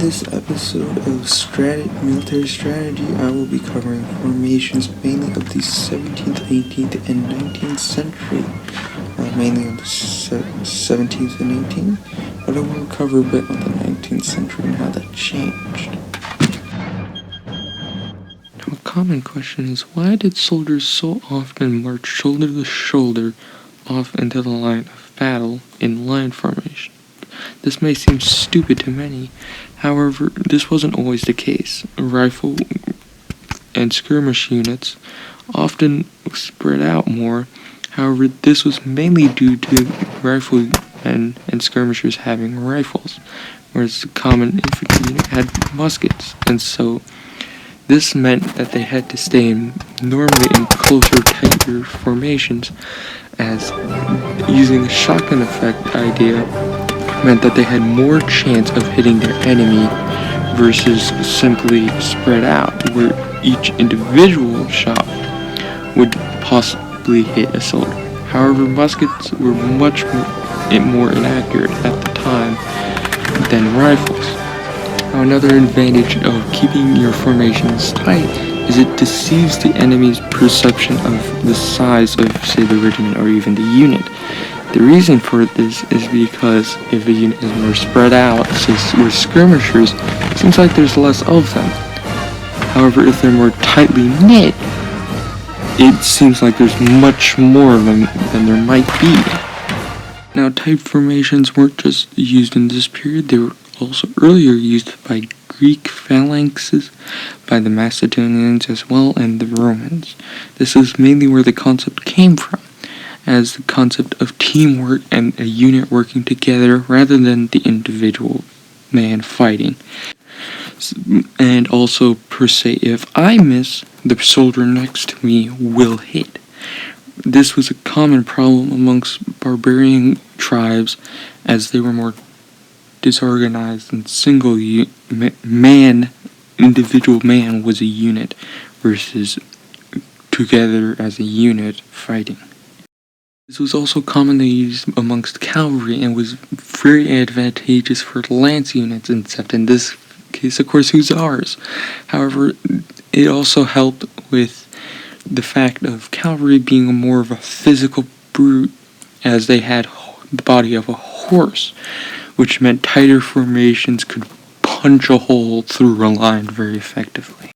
this episode of Military Strategy, I will be covering formations mainly of the 17th, 18th, and 19th century. Mainly on the 17th and 18th, but I will cover a bit on the 19th century and how that changed. Now, a common question is, why did soldiers so often march shoulder to shoulder off into the line of battle in line formation? This may seem stupid to many, however, this wasn't always the case. Rifle and skirmish units often spread out more. However, this was mainly due to riflemen and skirmishers having rifles, whereas the common infantry unit had muskets, and so this meant that they had to stay normally in closer, tighter formations, as using the shotgun effect idea meant that they had more chance of hitting their enemy versus simply spread out, where each individual shot would possibly hit a soldier. However, muskets were much more inaccurate at the time than rifles. Now, another advantage of keeping your formations tight is it deceives the enemy's perception of the size of, say, the regiment or even the unit. The reason for this is because if a unit is more spread out, say with skirmishers, it seems like there's less of them. However, if they're more tightly knit, it seems like there's much more of them than there might be. Now, tight formations weren't just used in this period, they were also earlier used by Greek phalanxes, by the Macedonians as well, and the Romans. This is mainly where the concept came from, as the concept of teamwork and a unit working together rather than the individual man fighting. And also, per se, if I miss, the soldier next to me will hit. This was a common problem amongst barbarian tribes, as they were more disorganized and individual man was a unit versus together as a unit fighting. This was also commonly used amongst cavalry and was very advantageous for lance units, except in this case, of course, hussars. However, it also helped with the fact of cavalry being more of a physical brute, as they had the body of a horse, which meant tighter formations could punch a hole through a line very effectively.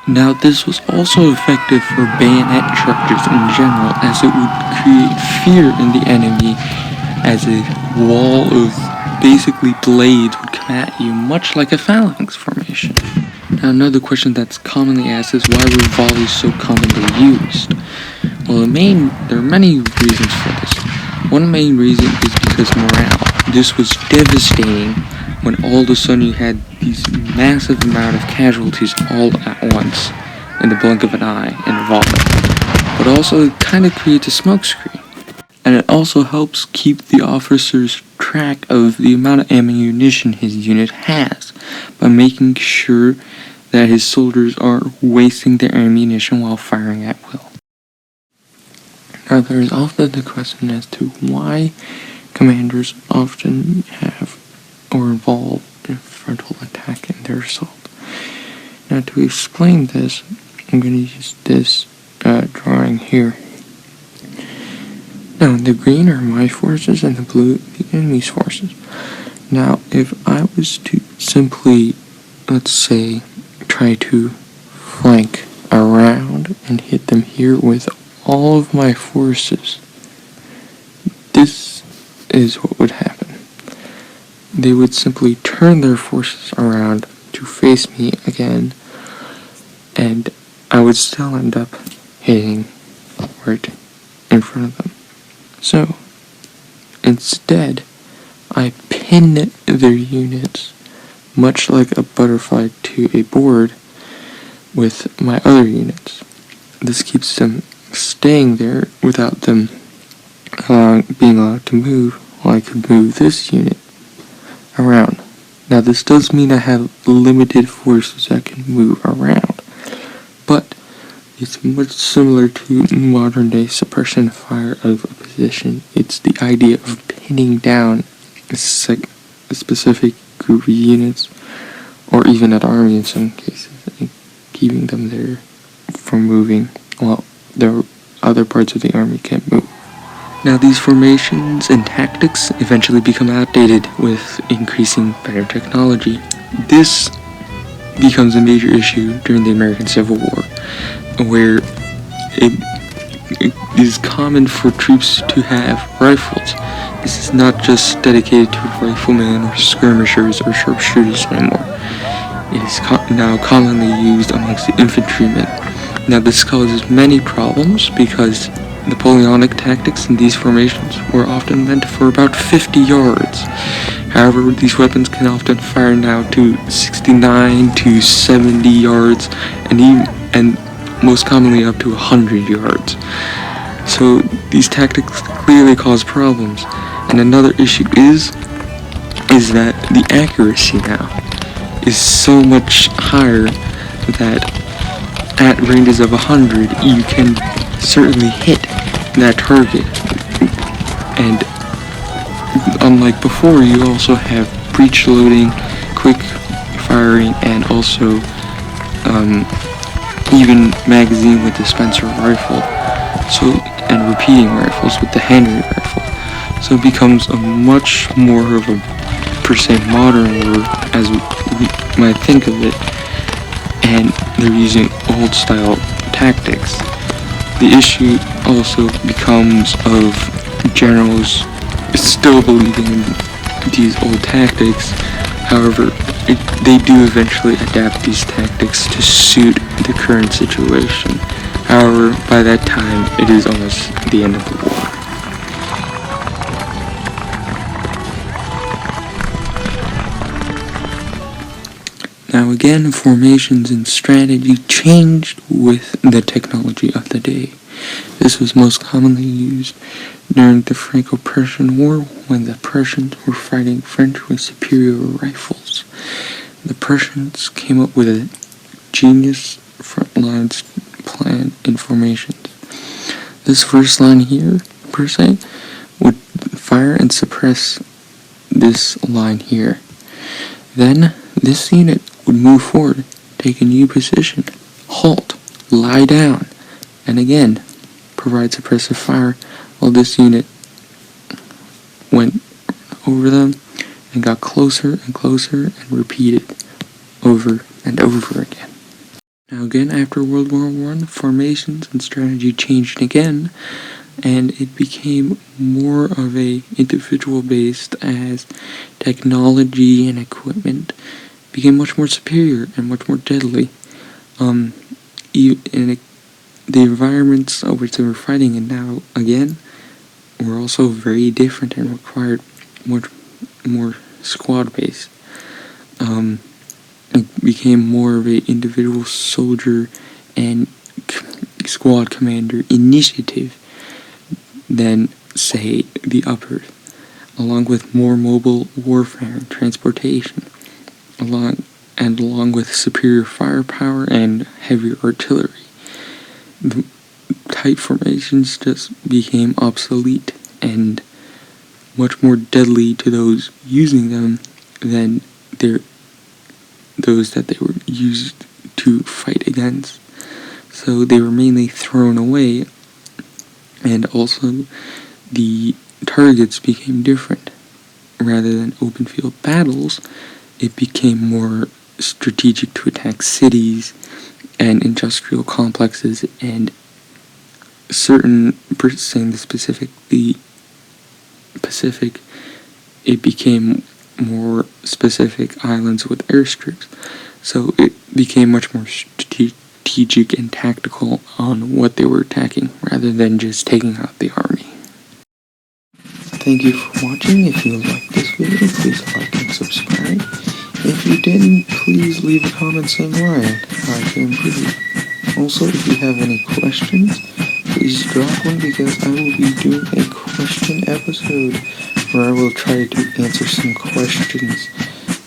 Now, this was also effective for bayonet charges in general, as it would create fear in the enemy, as a wall of basically blades would come at you, much like a phalanx formation. Now, another question that's commonly asked is, why were volleys so commonly used? Well, there are many reasons for this. One main reason is because morale. This was devastating when all of a sudden you had these massive amount of casualties all at once in the blink of an eye in a volley. But also, it kind of creates a smokescreen. And it also helps keep the officer's track of the amount of ammunition his unit has, by making sure that his soldiers aren't wasting their ammunition while firing at will. Now, there is often the question as to why commanders often have or involve in frontal attack in their assault. Now, to explain this, I'm going to use this drawing here. Now, the green are my forces and the blue the enemy's forces. Now, if I was to simply, let's say, try to flank around and hit them here with all of my forces, this is what would happen. They would simply turn their forces around to face me again, and I would still end up hitting right in front of them. So, instead, I pin their units, much like a butterfly to a board, with my other units. This keeps them staying there without them being allowed to move, while I could move this unit around. Now, this does mean I have limited forces that can move around, but it's much similar to modern day suppression fire of a position. It's the idea of pinning down a specific group of units or even at army in some cases, and keeping them there from moving while the other parts of the army can't move. Now these formations and tactics eventually become outdated with increasing better technology. This becomes a major issue during the American Civil War, where it is common for troops to have rifles. This is not just dedicated to riflemen or skirmishers or sharpshooters anymore. It is now commonly used amongst the infantrymen. Now this causes many problems because Napoleonic tactics in these formations were often meant for about 50 yards. However, these weapons can often fire now to 69 to 70 yards and most commonly up to 100 yards. So these tactics clearly cause problems. And another issue is that the accuracy now is so much higher that at ranges of 100 you can certainly hit that target. And unlike before, you also have breech loading, quick firing, and also even magazine with dispenser rifle, and repeating rifles with the Henry rifle. So it becomes a much more of a per se modern war as we might think of it, and they're using old style tactics. The issue also becomes of generals still believing in these old tactics. However, they do eventually adapt these tactics to suit the current situation. However, by that time, it is almost the end of the war. Now again, formations and strategy changed with the technology of the day. This was most commonly used during the Franco-Prussian War when the Prussians were fighting French with superior rifles. The Prussians came up with a genius front lines plan in formations. This first line here, per se, would fire and suppress this line here. Then this unit would move forward, take a new position, halt, lie down, and again provide suppressive fire while this unit went over them and got closer and closer and repeated over and over again. Now again, after World War I, formations and strategy changed again, and it became more of a individual based as technology and equipment became much more superior and much more deadly. The environments of which they were fighting in now, again, were also very different and required much more squad-based. It became more of an individual soldier and squad commander initiative than, say, the uppers, along with more mobile warfare and transportation, along with superior firepower and heavier artillery. The tight formations just became obsolete and much more deadly to those using them than those that they were used to fight against. So they were mainly thrown away, and also the targets became different. Rather than open field battles, it became more strategic to attack cities and industrial complexes and saying the Pacific, it became more specific islands with airstrips. So it became much more strategic and tactical on what they were attacking rather than just taking out the army. Thank you for watching. If you liked this video, please like and subscribe. If you didn't, please leave a comment saying why I can improve. Also, if you have any questions, please drop one because I will be doing a question episode where I will try to answer some questions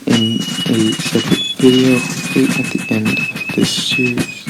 in a separate video, hopefully at the end of this series.